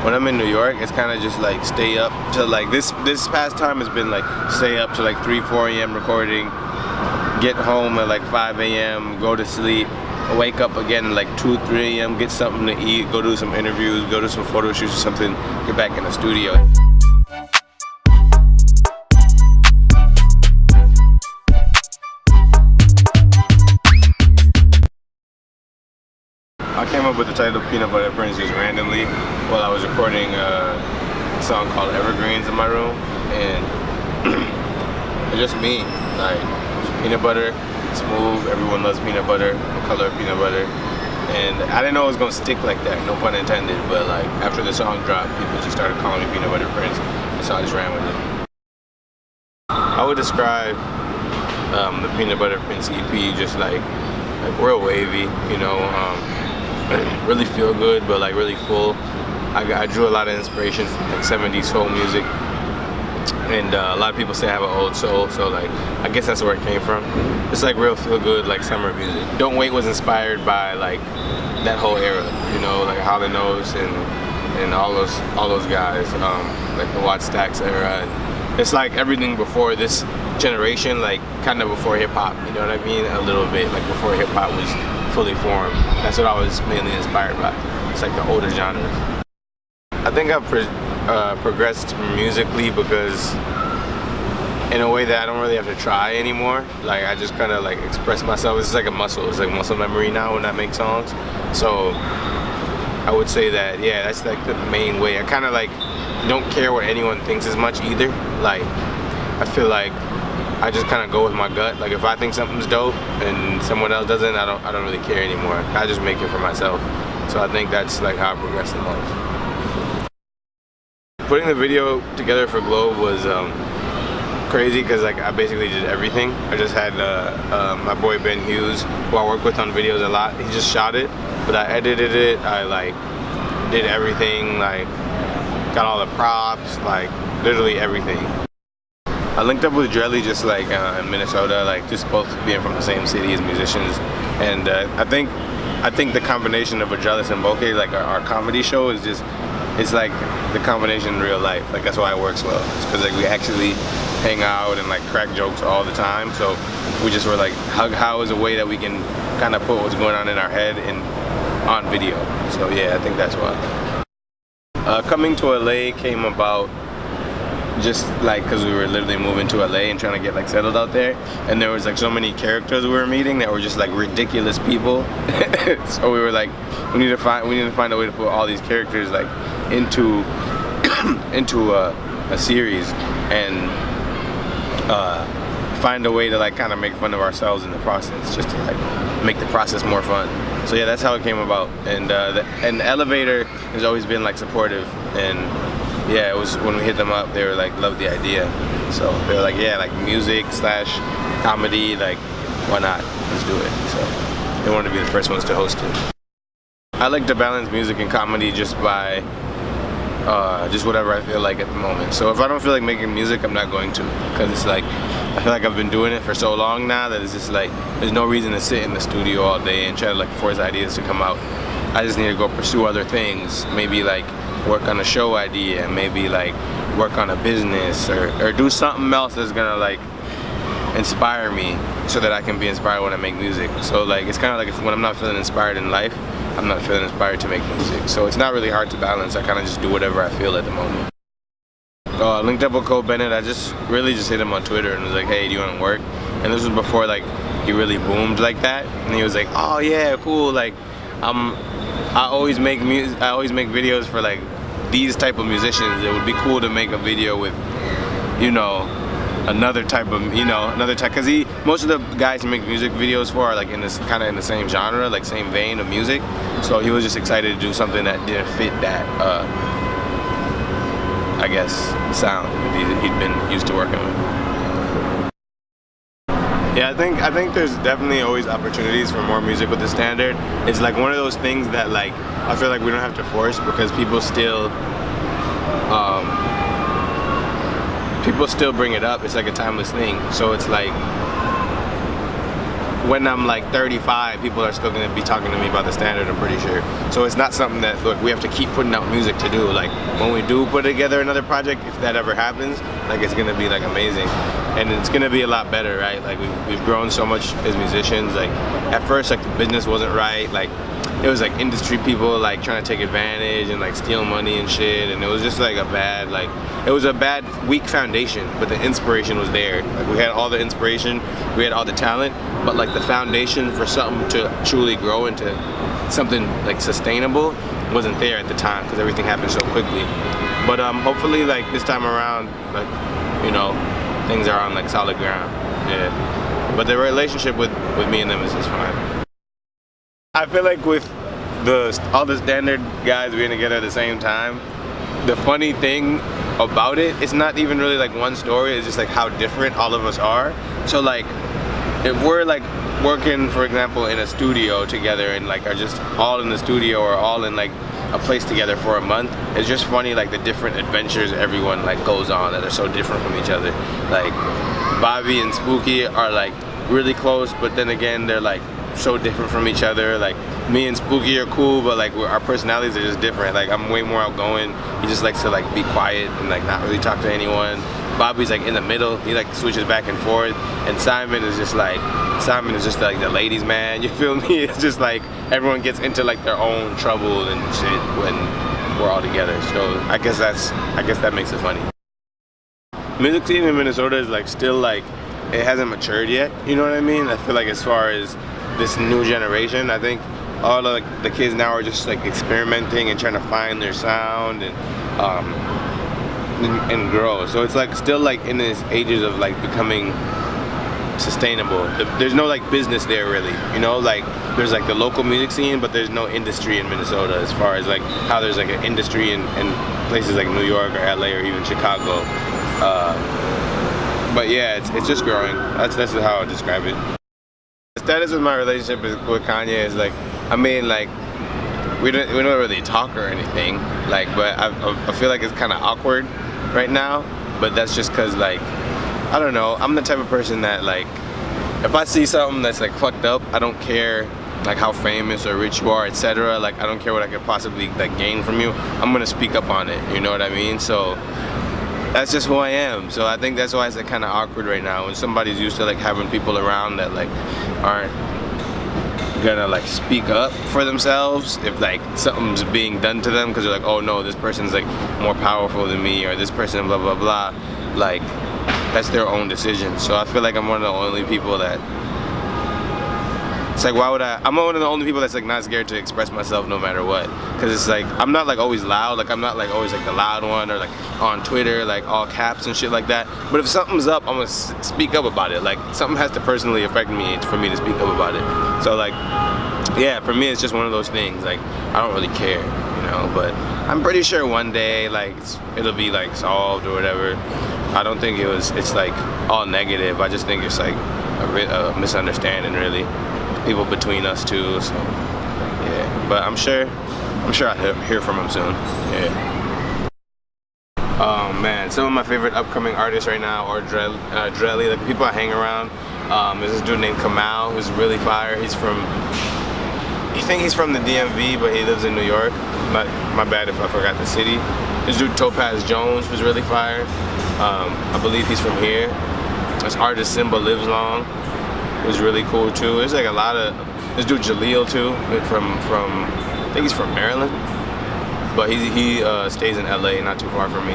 when I'm in New York, it's kind of just like stay up to like this past time has been like stay up to like 3-4 a.m. recording, get home at like 5 a.m., go to sleep, wake up again at like 2-3 a.m., get something to eat, go do some interviews, go to some photo shoots or something, get back in the studio. I came up with the title Peanut Butter Prince just randomly while I was recording a song called Evergreens in my room, and it's just me, like just peanut butter, smooth, everyone loves peanut butter, the color of peanut butter, and I didn't know it was gonna stick like that, no pun intended, but like after the song dropped, people just started calling me Peanut Butter Prince, and so I just ran with it. I would describe the Peanut Butter Prince EP just like real wavy, you know, really feel good, but like really full. I drew a lot of inspiration from like 70s soul music, and a lot of people say I have an old soul, so like I guess that's where it came from. It's like real feel good, like summer music. Don't Wait was inspired by like that whole era, you know, like Hall & Oates and all those guys, like the Watt Stax era. And it's like everything before this generation, like kind of before hip hop, you know what I mean? A little bit, like before hip hop was fully formed. That's what I was mainly inspired by. It's like the older genres. I think I've progressed musically because in a way that I don't really have to try anymore. Like I just kind of like express myself. It's like a muscle. It's like muscle memory now when I make songs. So I would say that, yeah, that's like the main way. I kind of like don't care what anyone thinks as much either. Like I feel like I just kind of go with my gut. Like if I think something's dope and someone else doesn't, I don't really care anymore. I just make it for myself. So I think that's like how I progressed the most. Putting the video together for Globe was crazy because like I basically did everything. I just had my boy Ben Hughes, who I work with on videos a lot. He just shot it, but I edited it. I like did everything, like got all the props, like literally everything. I linked up with Dreli just like in Minnesota, like just both being from the same city as musicians, and I think the combination of Dreli and Bokeh, like our comedy show, is just, it's like the combination in real life. Like that's why it works well. It's because like we actually hang out and like crack jokes all the time. So we just were like, how is a way that we can kind of put what's going on in our head on video. So yeah, I think that's why. Coming to LA came about just like because we were literally moving to LA and trying to get like settled out there, and there was like so many characters we were meeting that were just like ridiculous people. So we were like, we need to find a way to put all these characters like into a series and find a way to like kind of make fun of ourselves in the process, just to like make the process more fun. So yeah, that's how it came about. And the Elevator has always been like supportive, and yeah, it was when we hit them up, they were like, loved the idea. So they were like, yeah, like music / comedy, like why not? Let's do it. So they wanted to be the first ones to host it. I like to balance music and comedy just by just whatever I feel like at the moment. So if I don't feel like making music, I'm not going to, because it's like I feel like I've been doing it for so long now that it's just like there's no reason to sit in the studio all day and try to like force ideas to come out. I just need to go pursue other things, maybe like work on a show idea, maybe like work on a business or do something else that's gonna like inspire me so that I can be inspired when I make music. So like it's kind of like when I'm not feeling inspired in life, I'm not feeling inspired to make music. So it's not really hard to balance. I kind of just do whatever I feel at the moment. I linked up with Cole Bennett. I just hit him on Twitter and was like, hey, do you want to work? And this was before like he really boomed like that. And he was like, oh yeah, cool. Like I always make music. I always make videos for like these type of musicians. It would be cool to make a video with, you know, another type, because most of the guys he makes music videos for are like in this kind of in the same genre, like same vein of music. So he was just excited to do something that didn't fit that, I guess, sound he'd been used to working with. Yeah, I think there's definitely always opportunities for more music with the standard. It's like one of those things that like I feel like we don't have to force, because people still bring it up. It's like a timeless thing. So it's like when I'm like 35, people are still gonna be talking to me about the standard, I'm pretty sure. So it's not something that, look, we have to keep putting out music to do. Like when we do put together another project, if that ever happens, like it's gonna be like amazing. And it's gonna be a lot better, right? Like we've grown so much as musicians. Like at first, like the business wasn't right. Like it was like industry people like trying to take advantage and like steal money and shit. And it was just like a bad, like, it was a bad, weak foundation, but the inspiration was there. Like we had all the inspiration, we had all the talent, but like the foundation for something to truly grow into something like sustainable wasn't there at the time because everything happened so quickly. But hopefully like this time around, like, you know, things are on like solid ground. Yeah. But the relationship with me and them is just fine. I feel like with all the standard guys being together at the same time, the funny thing about it, it's not even really like one story, it's just like how different all of us are. So like if we're like working, for example, in a studio together and like are just all in the studio or all in like a place together for a month, it's just funny like the different adventures everyone like goes on that are so different from each other. Like Bobby and Spooky are like really close, but then again they're like so different from each other. Like me and Spooky are cool, but like our personalities are just different. Like I'm way more outgoing, he just likes to like be quiet and like not really talk to anyone. Bobby's like in the middle, he like switches back and forth, and Simon is just like the ladies man, you feel me? It's just like everyone gets into like their own trouble and shit when we're all together. So I guess that makes it funny. Music scene in Minnesota is like still like, it hasn't matured yet, you know what I mean? I feel like as far as this new generation, I think all of like the kids now are just like experimenting and trying to find their sound and grow. So it's like still like in its ages of like becoming sustainable. There's no like business there really, you know, like there's like the local music scene, but there's no industry in Minnesota as far as like how there's like an industry in places like New York or LA or even Chicago. But yeah, it's just growing. That's how I describe it. The status of my relationship with Kanye is like, I mean, like we don't really talk or anything, like, but I feel like it's kind of awkward right now. But that's just cause like, I don't know, I'm the type of person that like, if I see something that's like fucked up, I don't care like how famous or rich you are, etc. Like I don't care what I could possibly like gain from you. I'm gonna speak up on it. You know what I mean? So that's just who I am. So I think that's why it's like kind of awkward right now when somebody's used to like having people around that like aren't gonna like speak up for themselves if like something's being done to them because they're like, oh no, this person's like more powerful than me, or this person blah blah blah. Like that's their own decision. So I feel like I'm one of the only people that, it's like, why would I'm one of the only people that's like not scared to express myself no matter what. Cause it's like, I'm not like always loud, like I'm not like always like the loud one or like on Twitter, like all caps and shit like that. But if something's up, I'm gonna speak up about it. Like something has to personally affect me for me to speak up about it. So like, yeah, for me it's just one of those things, like I don't really care, you know, but I'm pretty sure one day like it'll be like solved or whatever. I don't think it's like all negative. I just think it's like a misunderstanding really. People between us two, so yeah. But I'm sure I'll hear from him soon. Yeah. Oh man, some of my favorite upcoming artists right now are Dreli, like the people I hang around. There's this dude named Kamal who's really fire. He's from, I think he's from the DMV, but he lives in New York. My bad if I forgot the city. This dude Topaz Jones who's really fire. I believe he's from here. This artist Simba Lives Long was really cool too. There's like a lot of, this dude Jaleel too, from I think he's from Maryland, but he stays in LA, not too far from me.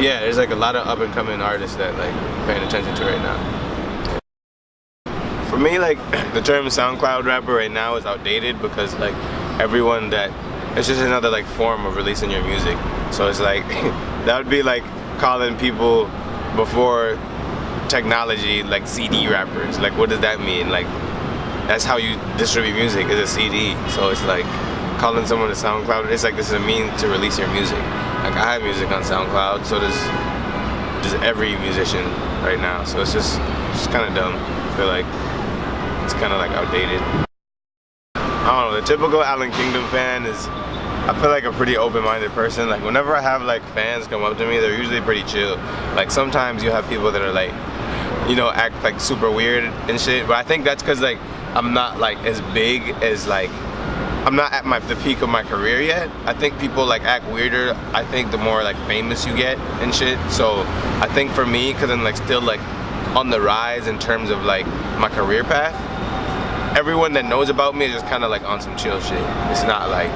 Yeah, there's like a lot of up and coming artists that like paying attention to right now. For me, like the term SoundCloud rapper right now is outdated because like everyone that, it's just another like form of releasing your music. So it's like that would be like calling people before technology like CD rappers. Like what does that mean? Like that's how you distribute music, is a CD. So it's like calling someone a SoundCloud, it's like this is a mean to release your music. Like I have music on SoundCloud, so does every musician right now. So it's just kind of dumb. I feel like it's kind of like outdated. I don't know, the typical Allan Kingdom fan is, I feel like a pretty open-minded person. Like whenever I have like fans come up to me, they're usually pretty chill. Like sometimes you have people that are like you know, act like super weird and shit. But I think that's because like I'm not like as big as like, I'm not at the peak of my career yet. I think people like act weirder, I think the more like famous you get and shit. So I think for me, cause I'm like still like on the rise in terms of like my career path, everyone that knows about me is just kind of like on some chill shit. It's not like,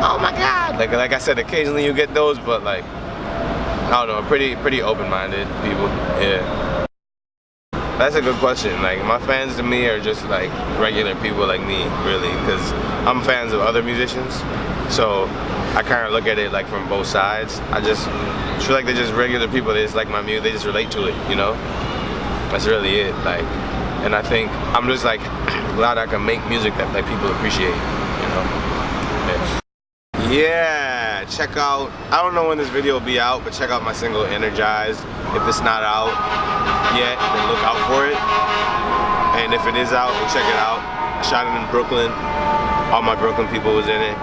oh my God. Like I said, occasionally you get those, but like, I don't know, pretty open-minded people, yeah. That's a good question. Like my fans to me are just like regular people like me, really, because I'm fans of other musicians. So I kind of look at it like from both sides. I just feel like they're just regular people. They just like my music. They just relate to it, you know? That's really it. Like, and I think I'm just like glad I can make music that like people appreciate, you know? Yeah, check out, I don't know when this video will be out, but check out my single Energized. If it's not out yet, then look out for it. And if it is out, then check it out. I shot it in Brooklyn. All my Brooklyn people was in it.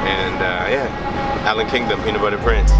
And yeah, Allan Kingdom, Peanut Butter Prince.